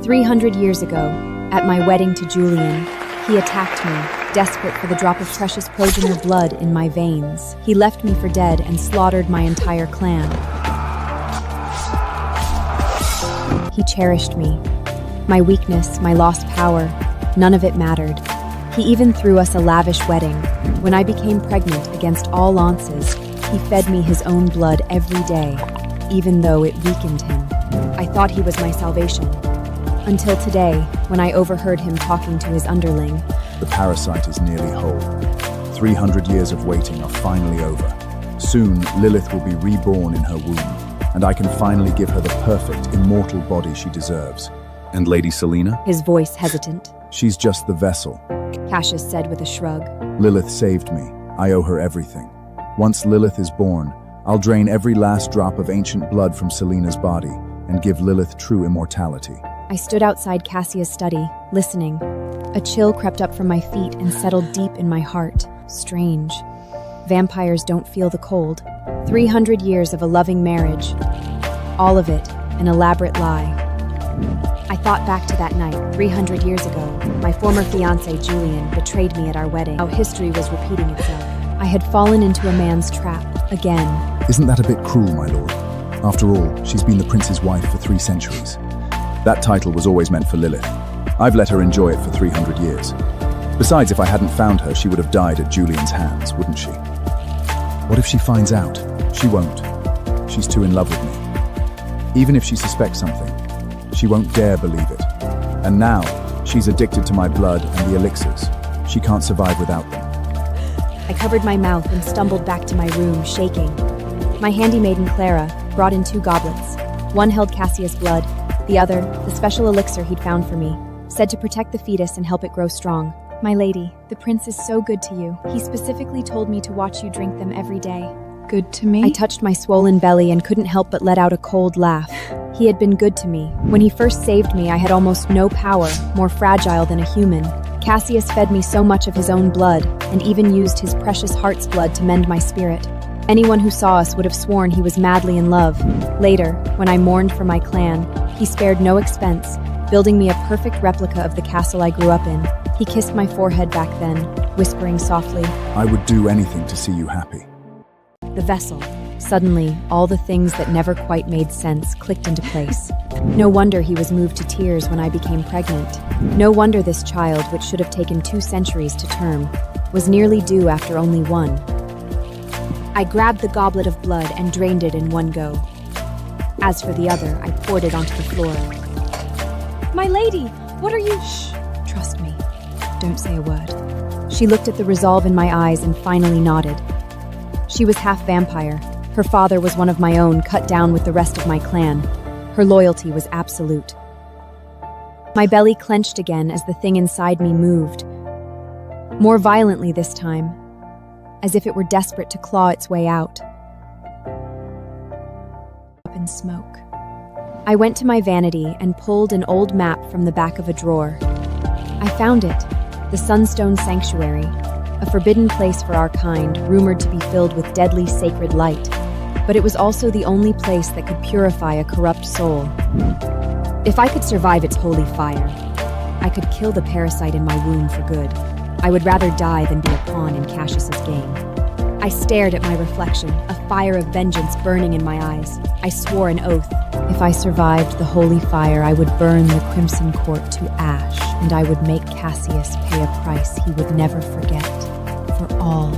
300 years ago, at my wedding to Julian, he attacked me, desperate for the drop of precious progenitor blood in my veins. He left me for dead and slaughtered my entire clan. He cherished me. My weakness, my lost power, none of it mattered. He even threw us a lavish wedding. When I became pregnant against all odds, he fed me his own blood every day, even though it weakened him. I thought he was my salvation. Until today, when I overheard him talking to his underling. The parasite is nearly whole. 300 years of waiting are finally over. Soon, Lilith will be reborn in her womb, and I can finally give her the perfect, immortal body she deserves. And Lady Selene? His voice hesitant. She's just the vessel. Cassius said with a shrug. Lilith saved me. I owe her everything. Once Lilith is born, I'll drain every last drop of ancient blood from Selene's body and give Lilith true immortality. I stood outside Cassius' study, listening. A chill crept up from my feet and settled deep in my heart. Strange. Vampires don't feel the cold. 300 years of a loving marriage. All of it, an elaborate lie. I thought back to that night, 300 years ago. My former fiancé, Julian, betrayed me at our wedding. How history was repeating itself. I had fallen into a man's trap, again. Isn't that a bit cruel, my lord? After all, she's been the prince's wife for 3 centuries. That title was always meant for Lilith. I've let her enjoy it for 300 years. Besides, if I hadn't found her, she would have died at Julian's hands, wouldn't she? What if she finds out? She won't. She's too in love with me. Even if she suspects something, she won't dare believe it. And now, she's addicted to my blood and the elixirs. She can't survive without them. I covered my mouth and stumbled back to my room, shaking. My handy maiden Clara brought in 2 goblets. One held Cassius' blood, the other, the special elixir he'd found for me, said to protect the fetus and help it grow strong. My lady, the prince is so good to you. He specifically told me to watch you drink them every day. Good to me? I touched my swollen belly and couldn't help but let out a cold laugh. He had been good to me. When he first saved me, I had almost no power, more fragile than a human. Cassius fed me so much of his own blood, and even used his precious heart's blood to mend my spirit. Anyone who saw us would have sworn he was madly in love. Later, when I mourned for my clan, he spared no expense, building me a perfect replica of the castle I grew up in. He kissed my forehead back then, whispering softly, I would do anything to see you happy. The vessel. Suddenly, all the things that never quite made sense clicked into place. No wonder he was moved to tears when I became pregnant. No wonder this child, which should have taken 2 centuries to term, was nearly due after only 1. I grabbed the goblet of blood and drained it in one go. As for the other, I poured it onto the floor. My lady, what are you? Shh, trust me. Don't say a word. She looked at the resolve in my eyes and finally nodded. She was half vampire. Her father was one of my own, cut down with the rest of my clan. Her loyalty was absolute. My belly clenched again as the thing inside me moved. More violently this time, as if it were desperate to claw its way out. Up in smoke. I went to my vanity and pulled an old map from the back of a drawer. I found it, the Sunstone Sanctuary, a forbidden place for our kind, rumored to be filled with deadly sacred light. But it was also the only place that could purify a corrupt soul. If I could survive its holy fire, I could kill the parasite in my womb for good. I would rather die than be a pawn in Cassius's game. I stared at my reflection, a fire of vengeance burning in my eyes. I swore an oath. If I survived the holy fire, I would burn the Crimson Court to ash, and I would make Cassius pay a price he would never forget, for all